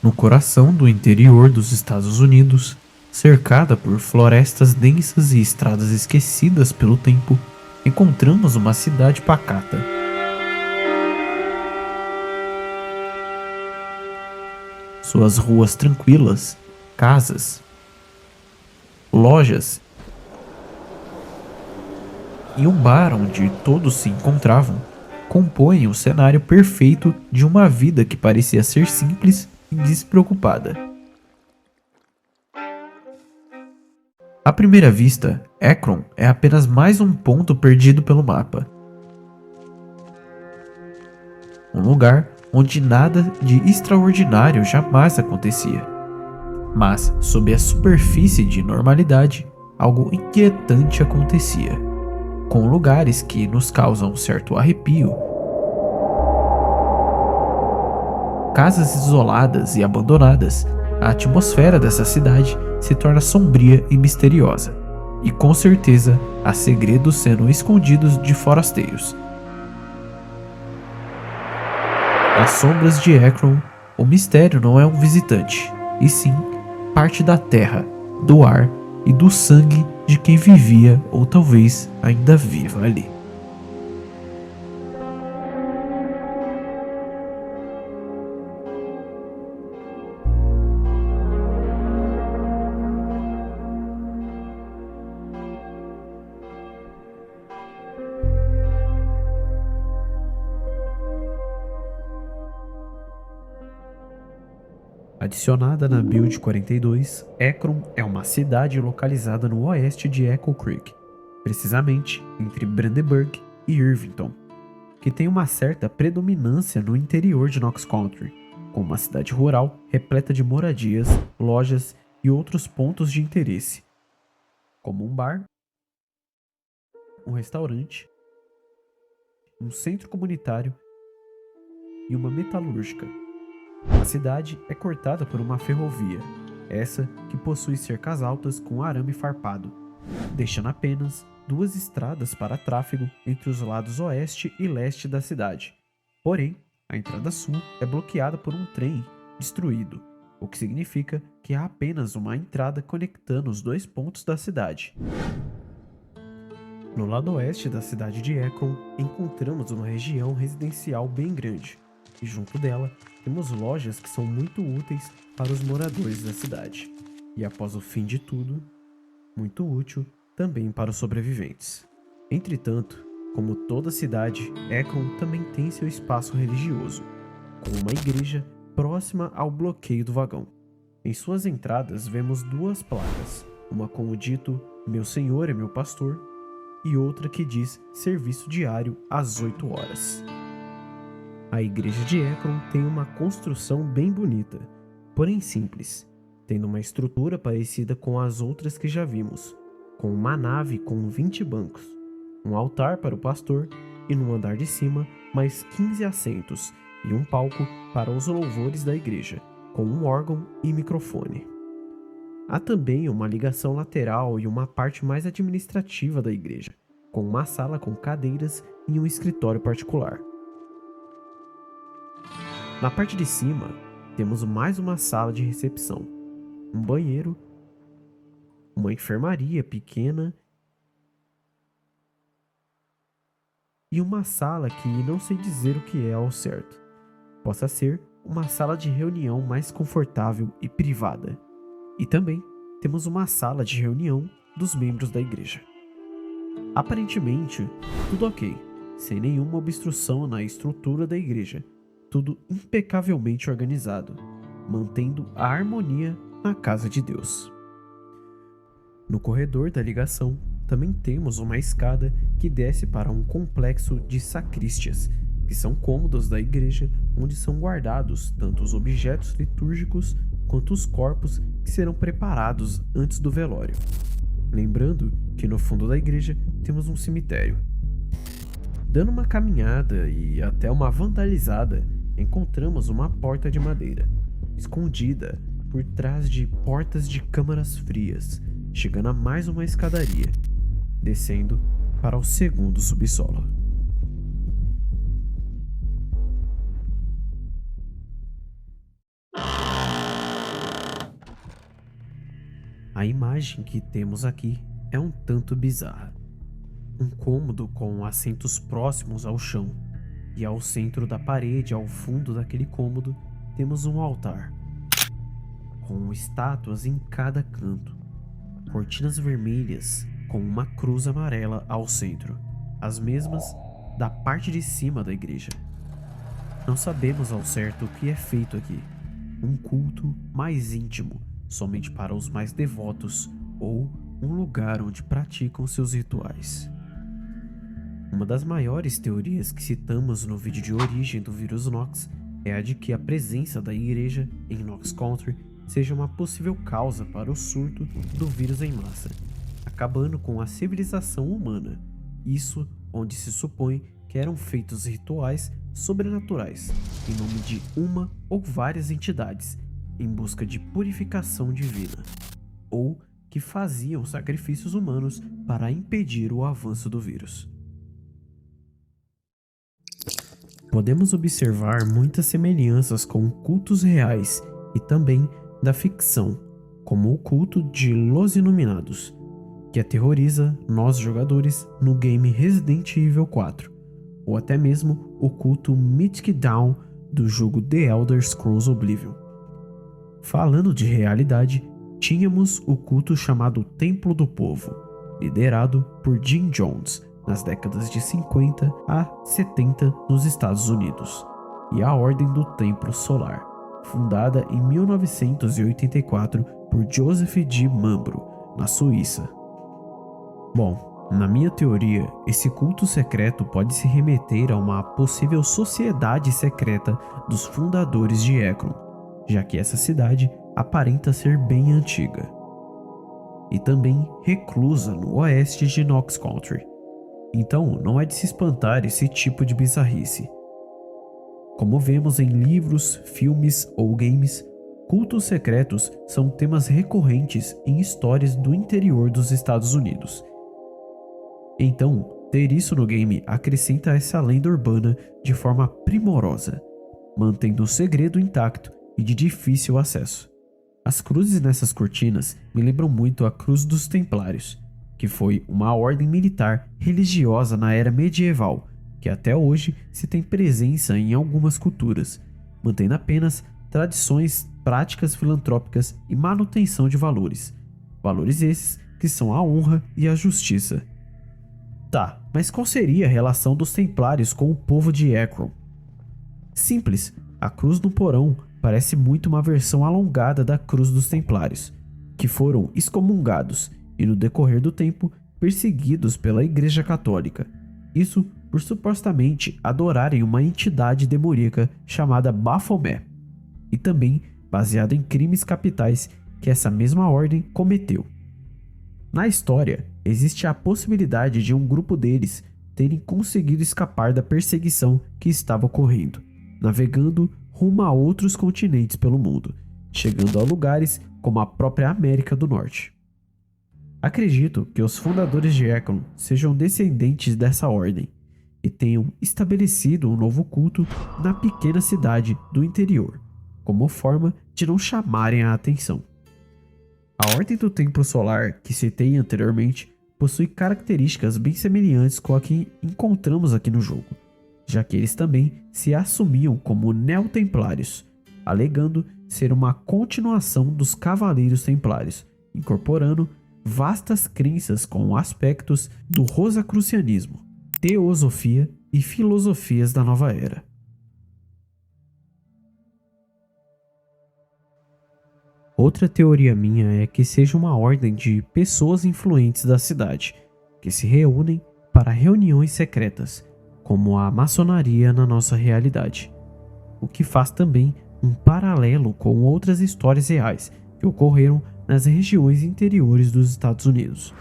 No coração do interior dos Estados Unidos, cercada por florestas densas e estradas esquecidas pelo tempo, encontramos uma cidade pacata. Suas ruas tranquilas, casas, lojas e um bar onde todos se encontravam compõem o cenário perfeito de uma vida que parecia ser simples e despreocupada. À primeira vista, Akron é apenas mais um ponto perdido pelo mapa. Um lugar onde nada de extraordinário jamais acontecia. Mas, sob a superfície de normalidade, algo inquietante acontecia. Com lugares que nos causam um certo arrepio, casas isoladas e abandonadas, a atmosfera dessa cidade se torna sombria e misteriosa, e com certeza há segredos sendo escondidos de forasteiros. Nas sombras de Akron, o mistério não é um visitante, e sim parte da terra, do ar e do sangue de quem vivia ou talvez ainda viva ali. Adicionada na Build 42, Akron é uma cidade localizada no oeste de Echo Creek, precisamente entre Brandenburg e Irvington, que tem uma certa predominância no interior de Knox Country, com uma cidade rural repleta de moradias, lojas e outros pontos de interesse, como um bar, um restaurante, um centro comunitário e uma metalúrgica. A cidade é cortada por uma ferrovia, essa que possui cercas altas com arame farpado, deixando apenas duas estradas para tráfego entre os lados oeste e leste da cidade. Porém, a entrada sul é bloqueada por um trem destruído, o que significa que há apenas uma entrada conectando os dois pontos da cidade. No lado oeste da cidade de Akron, encontramos uma região residencial bem grande, e junto dela temos lojas que são muito úteis para os moradores da cidade, e após o fim de tudo, muito útil também para os sobreviventes. Entretanto, como toda cidade, Akron também tem seu espaço religioso, com uma igreja próxima ao bloqueio do vagão. Em suas entradas vemos duas placas, uma com o dito "Meu Senhor é meu pastor" e outra que diz "Serviço diário às 8 horas". A igreja de Akron tem uma construção bem bonita, porém simples, tendo uma estrutura parecida com as outras que já vimos, com uma nave com 20 bancos, um altar para o pastor e no andar de cima mais 15 assentos e um palco para os louvores da igreja, com um órgão e microfone. Há também uma ligação lateral e uma parte mais administrativa da igreja, com uma sala com cadeiras e um escritório particular. Na parte de cima, temos mais uma sala de recepção, um banheiro, uma enfermaria pequena e uma sala que não sei dizer o que é ao certo. Possa ser uma sala de reunião mais confortável e privada. E também temos uma sala de reunião dos membros da igreja. Aparentemente, tudo ok, sem nenhuma obstrução na estrutura da igreja. Tudo impecavelmente organizado, mantendo a harmonia na casa de Deus. No corredor da ligação, também temos uma escada que desce para um complexo de sacrístias, que são cômodos da igreja onde são guardados tanto os objetos litúrgicos quanto os corpos que serão preparados antes do velório. Lembrando que no fundo da igreja temos um cemitério. Dando uma caminhada e até uma vandalizada, encontramos uma porta de madeira, escondida por trás de portas de câmaras frias, chegando a mais uma escadaria, descendo para o segundo subsolo. A imagem que temos aqui é um tanto bizarra. Um cômodo com assentos próximos ao chão, e ao centro da parede, ao fundo daquele cômodo, temos um altar, com estátuas em cada canto, cortinas vermelhas com uma cruz amarela ao centro, as mesmas da parte de cima da igreja. Não sabemos ao certo o que é feito aqui, um culto mais íntimo, somente para os mais devotos, ou um lugar onde praticam seus rituais. Uma das maiores teorias que citamos no vídeo de origem do vírus Nox é a de que a presença da igreja em Nox Country seja uma possível causa para o surto do vírus em massa, acabando com a civilização humana. Isso onde se supõe que eram feitos rituais sobrenaturais em nome de uma ou várias entidades em busca de purificação divina, ou que faziam sacrifícios humanos para impedir o avanço do vírus. Podemos observar muitas semelhanças com cultos reais e também da ficção, como o culto de Los Iluminados, que aterroriza nós jogadores no game Resident Evil 4, ou até mesmo o culto Mythic Dawn do jogo The Elder Scrolls Oblivion. Falando de realidade, tínhamos o culto chamado Templo do Povo, liderado por Jim Jones, nas décadas de 50 a 70 nos Estados Unidos, e a Ordem do Templo Solar, fundada em 1984 por Joseph de Mambro, na Suíça. Bom, na minha teoria, esse culto secreto pode se remeter a uma possível sociedade secreta dos fundadores de Ekron, já que essa cidade aparenta ser bem antiga, e também reclusa no oeste de Nox Country. Então, não é de se espantar esse tipo de bizarrice. Como vemos em livros, filmes ou games, cultos secretos são temas recorrentes em histórias do interior dos Estados Unidos. Então, ter isso no game acrescenta essa lenda urbana de forma primorosa, mantendo o segredo intacto e de difícil acesso. As cruzes nessas cortinas me lembram muito a Cruz dos Templários, que foi uma ordem militar religiosa na era medieval, que até hoje se tem presença em algumas culturas, mantendo apenas tradições, práticas filantrópicas e manutenção de valores. Valores esses que são a honra e a justiça. Tá, mas qual seria a relação dos Templários com o povo de Ekron? Simples, a cruz no porão parece muito uma versão alongada da Cruz dos Templários, que foram excomungados e no decorrer do tempo perseguidos pela Igreja Católica, isso por supostamente adorarem uma entidade demoníaca chamada Baphomet, e também baseado em crimes capitais que essa mesma ordem cometeu. Na história, existe a possibilidade de um grupo deles terem conseguido escapar da perseguição que estava ocorrendo, navegando rumo a outros continentes pelo mundo, chegando a lugares como a própria América do Norte. Acredito que os fundadores de Ekron sejam descendentes dessa ordem e tenham estabelecido um novo culto na pequena cidade do interior, como forma de não chamarem a atenção. A Ordem do Templo Solar, que citei anteriormente, possui características bem semelhantes com a que encontramos aqui no jogo, já que eles também se assumiam como Neotemplários, alegando ser uma continuação dos Cavaleiros Templários, incorporando vastas crenças com aspectos do rosacrucianismo, teosofia e filosofias da nova era. Outra teoria minha é que seja uma ordem de pessoas influentes da cidade, que se reúnem para reuniões secretas, como a maçonaria na nossa realidade, o que faz também um paralelo com outras histórias reais que ocorreram nas regiões interiores dos Estados Unidos.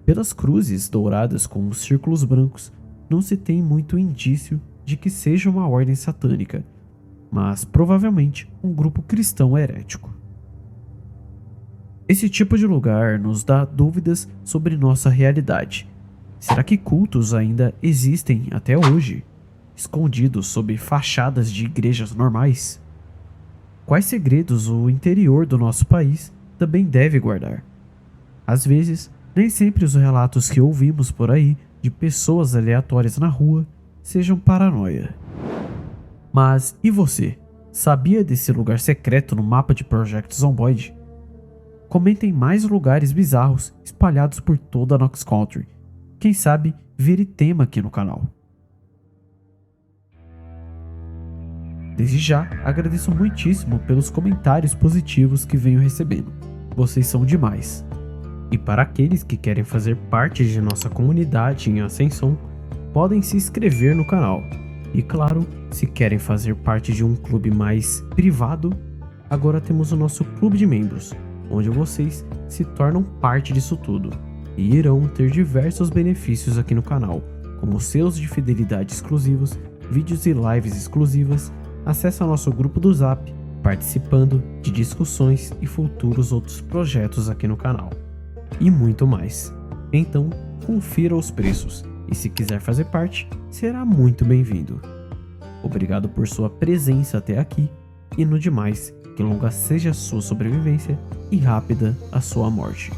Pelas cruzes douradas com os círculos brancos, não se tem muito indício de que seja uma ordem satânica, mas provavelmente um grupo cristão herético. Esse tipo de lugar nos dá dúvidas sobre nossa realidade. Será que cultos ainda existem até hoje, escondidos sob fachadas de igrejas normais? Quais segredos o interior do nosso país também deve guardar. Às vezes, nem sempre os relatos que ouvimos por aí de pessoas aleatórias na rua sejam paranoia. Mas e você? Sabia desse lugar secreto no mapa de Project Zomboid? Comentem mais lugares bizarros espalhados por toda a Nox Country. Quem sabe vire tema aqui no canal. Desde já, agradeço muitíssimo pelos comentários positivos que venho recebendo. Vocês são demais. E para aqueles que querem fazer parte de nossa comunidade em ascensão, podem se inscrever no canal. E claro, se querem fazer parte de um clube mais privado, agora temos o nosso clube de membros, onde vocês se tornam parte disso tudo e irão ter diversos benefícios aqui no canal, como selos de fidelidade exclusivos, vídeos e lives exclusivas, acesso ao nosso grupo do Zap, participando de discussões e futuros outros projetos aqui no canal, e muito mais. Então, confira os preços e se quiser fazer parte, será muito bem-vindo. Obrigado por sua presença até aqui e no demais, que longa seja a sua sobrevivência e rápida a sua morte.